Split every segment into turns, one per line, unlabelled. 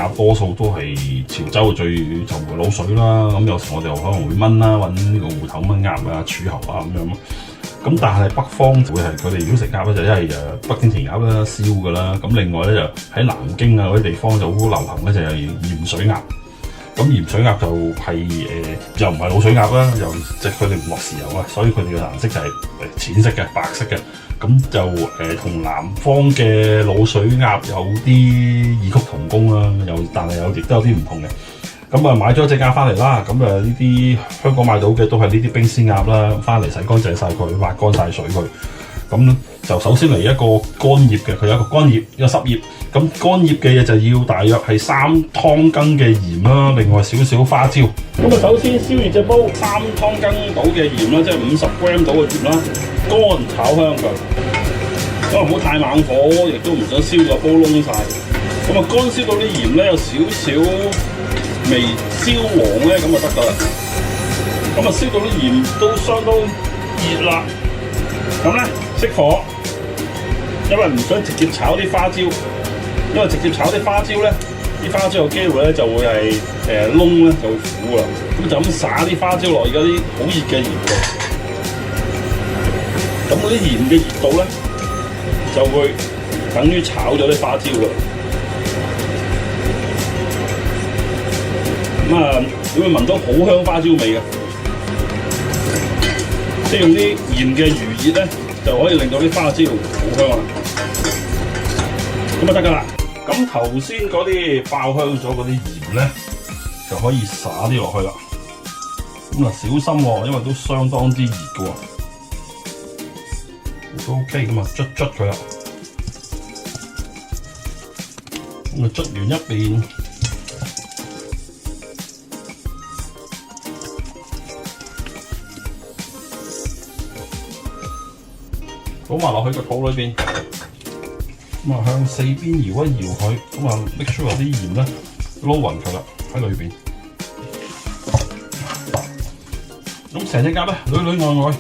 鴨多數都係潮州最就會滷水啦，咁有時我哋又可能會炆啦，揾呢個芋頭炆鴨啊、柱侯啊咁樣。咁但係北方會係佢哋如果食鴨咧，就一係北京填鴨啦、燒㗎啦。咁另外咧就喺南京啊嗰啲地方就好流行咧，就係鹽水鴨。咁鹽水鴨就係、又唔係滷水鴨啦，又即係佢哋唔落豉油啊，所以佢哋嘅顏色就係淺色嘅、白色嘅。咁就同南方嘅滷水鴨有啲異曲同工啦，但係亦都有啲唔同嘅。咁啊買咗隻鴨翻嚟啦，咁啊呢啲香港買到嘅都係呢啲冰鮮鴨啦，翻嚟洗乾淨晒佢，挖乾晒水佢。咁就首先嚟一個乾葉嘅，佢有一個乾葉，一個濕葉。咁乾葉嘅嘢就要大約係3湯羹嘅鹽啦，另外少少花椒。咁啊首先燒熱隻煲，3湯羹到嘅鹽啦，即係50 gram 到嘅鹽啦，乾炒香佢。咁啊唔好太猛火，亦都唔想燒個煲燶晒。咁啊乾燒到啲鹽咧有少少微焦黃咧，咁就得㗎啦。咁啊燒到啲鹽都相當熱啦，咁咧熄火，因為唔想直接炒啲花椒，因為直接炒啲花椒咧，啲花椒有機會咧就會係燶咧就會苦啦。咁就咁灑啲花椒落而家啲好熱嘅鹽度，咁嗰啲鹽嘅熱度咧就會等於炒咗啲花椒啦。咁啊，你會聞到好香花椒味嘅，即係用啲鹽嘅餘熱咧，就可以令到啲花椒好香啦。咁就得㗎啦。咁頭先嗰啲爆香咗嗰啲鹽咧，就可以灑啲落去啦。咁啊，小心喎，因為都相當之熱嘅喎。都 OK，咁啊捽佢啦。咁啊捽完一邊。倒埋落去個肚裏邊，咁啊向四邊搖一搖佢，咁啊 make sure 啲鹽咧撈勻佢啦喺裏邊。咁成隻鴨咧裏裏外外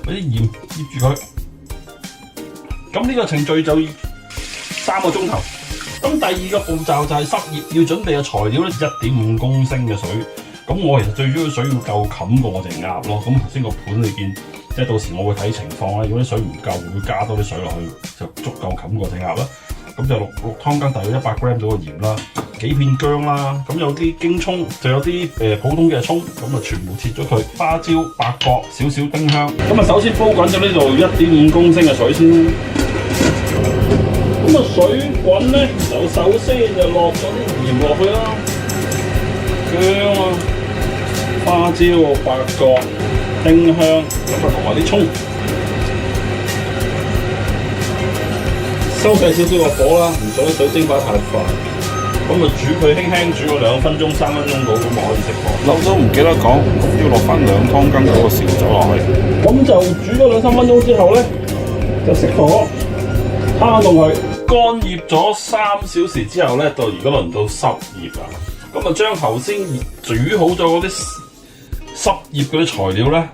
俾啲鹽醃住佢。咁呢個程序就3個鐘頭。咁第二個步驟就係濕醃，要準備嘅材料咧1.5公升嘅水。咁我其實最主要水要夠冚過我隻鴨咯。咁頭先個盤你見。即係到時我會睇情況啦，如果啲水唔夠，會加多啲水落去，就足夠冚過隻鴨啦。咁就6湯羹大約100 gram 到嘅鹽啦，幾片薑啦，咁有啲京葱，就有啲普通嘅葱，咁啊全部切咗佢，花椒、八角、少少丁香。咁啊首先煲滾咗呢度1.5公升嘅水先啦。咁啊水滾咧，就首先就落咗啲鹽落去啦，薑啊、花椒、八角。丁香咁啊，同埋啲葱，收細少少個火啦，唔想啲水蒸發太快。咁啊煮佢輕輕煮個2分鐘、3分鐘到，咁啊可以熄火。漏咗唔記得講，咁要落翻2湯羹嗰個燒酒落去。咁就煮咗2-3分鐘之後咧，就熄火，攤凍佢。乾醃咗3小時之後咧，到而家輪到濕醃啦。咁啊將頭先煮好咗嗰啲濕醃嗰啲材料咧，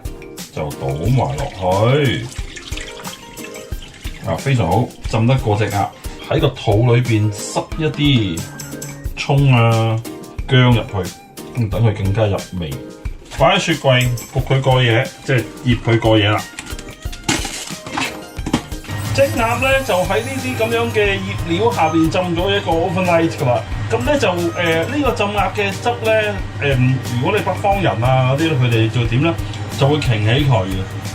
就倒埋落去，非常好，浸得過隻鴨。喺個肚裏邊塞一啲葱啊、薑入去，咁等佢更加入味。擺喺雪櫃焗佢過夜，即係醃佢過夜啦。隻鴨咧就喺呢啲咁樣嘅醃料下邊浸咗一個 overnight 㗎啦。咁咧就呢個浸鴨嘅汁咧，如果你北方人啊嗰啲咧，佢哋就點咧，就會擎起佢嘅，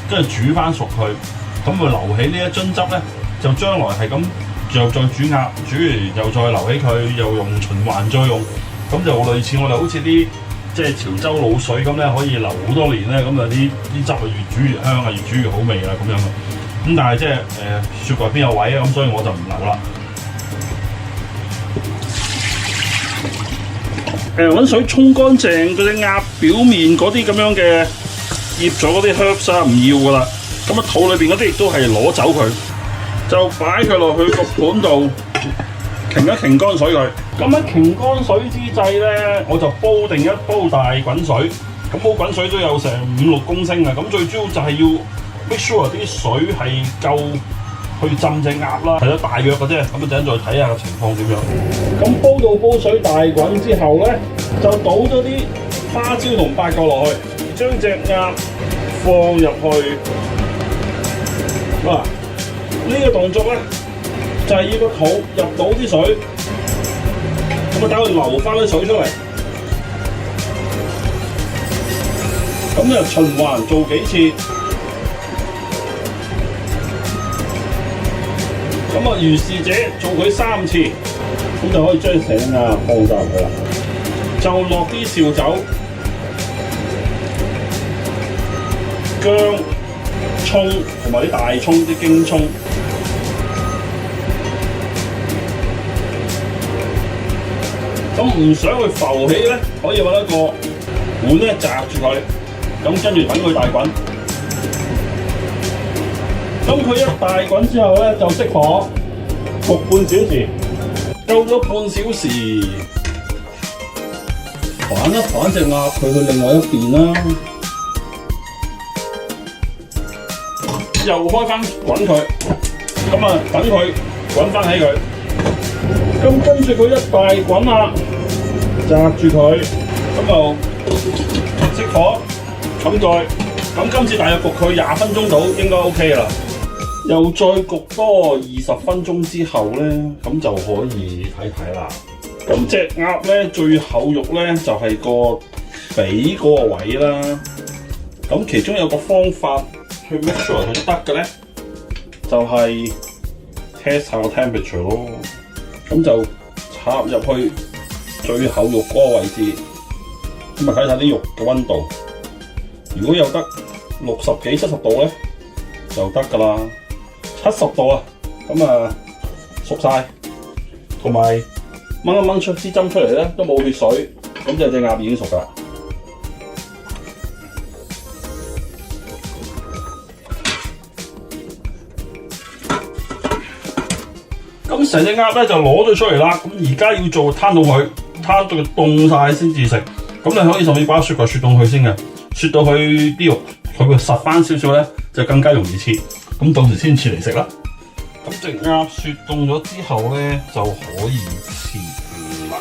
跟住煮翻熟佢，咁會留起呢一樽汁咧，就將來係咁又再煮鴨，煮完又再留起佢，又用循環再用，咁就類似我哋好似啲即係潮州滷水咁咧，可以留好多年咧，咁啊啲汁啊越煮越香啊，越煮越好味啊咁樣嘅。咁但係即係雪櫃邊有位啊，咁所以我就唔留啦。揾水沖乾淨嗰隻鴨表面嗰啲咁樣嘅醃咗嗰啲 herbs 啊，唔要噶啦。咁啊肚裏邊嗰啲亦都係攞走佢，就擺佢落去個盤度，擎一擎乾水佢。咁喺擎乾水之際咧，我就煲定一煲大滾水。咁煲滾水都有成5-6公升啊。咁最主要就係要 make sure 啲水係夠去浸隻鴨啦，係咯，大約嘅啫。咁啊，陣間再睇下個情況點樣。咁煲到煲水大滾之後咧，就倒咗啲花椒同八角落去，將隻鴨放入去。嗱，呢個動作咧就係要個肚入到啲水，咁啊等佢流翻啲水出嚟。咁就循環做幾次。咁啊，如是者做佢3次，咁就可以將成隻鴨放晒入去啦。就落啲紹酒、薑、葱同埋啲大葱、啲京葱。咁唔想佢浮起咧，可以揾一個碗咧擲住佢，咁跟住等佢大滾。咁佢一大滾之後咧，就熄火焗半小時，夠咗半小時，反一反隻鴨佢去另外一邊啦，又開翻滾佢，咁啊等佢滾翻起佢，咁跟住佢一大滾啦，擲住佢，咁就熄火，咁今次大約焗佢20分鐘到，應該 OK 啦。又再焗多20分鐘之後咧，咁就可以睇睇啦。咁隻鴨咧最厚肉咧就係個髀嗰個位啦。咁其中有個方法去 make sure 佢得嘅咧，就係 test 下個 temperature 咯。咁就插入去最厚肉嗰個位置，咁啊睇睇啲肉嘅溫度。如果有得60幾70度咧，就得㗎啦。70度啊，咁啊熟晒，同埋掹一掹出支針出嚟咧，都冇血水，咁就隻鴨已經熟㗎。咁成隻鴨咧就攞咗出嚟啦，咁而家要做攤到佢，攤到佢凍晒先至食。咁你可以甚至把雪櫃雪凍佢先嘅，雪到佢啲肉佢會實翻少少咧，就更加容易切。咁到時先切嚟食啦。咁隻鴨雪凍咗之後咧，就可以切啦。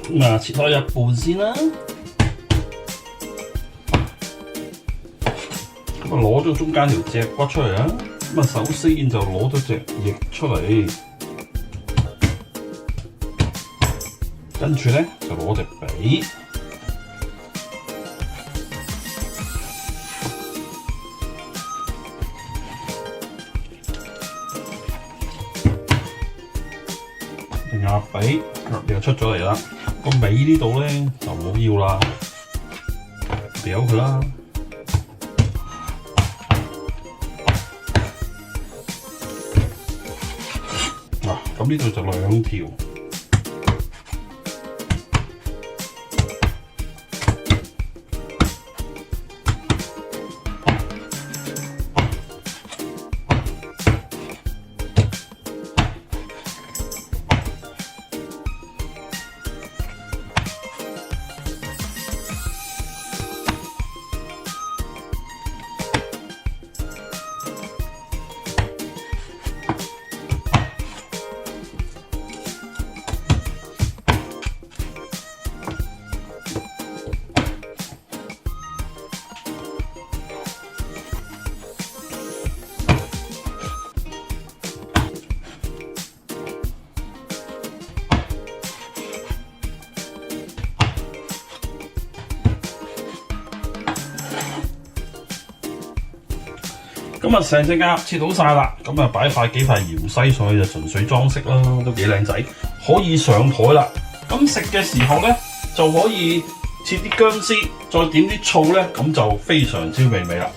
咁啊，切開一半先啦。咁啊，攞咗中間條脊骨出嚟啦。咁啊，首先就攞咗隻翼出嚟，跟住咧就攞隻髀。鴨髀又出咗嚟啦，個尾呢度咧就唔好要啦，掉佢啦。嗱，咁呢度就2條。咁啊，成隻鴨切好晒啦，咁啊擺幾塊芫茜上去就純粹裝飾啦，都幾靚仔，可以上枱啦。咁食嘅時候咧，就可以切啲薑絲，再點啲醋咧，咁就非常之美味啦。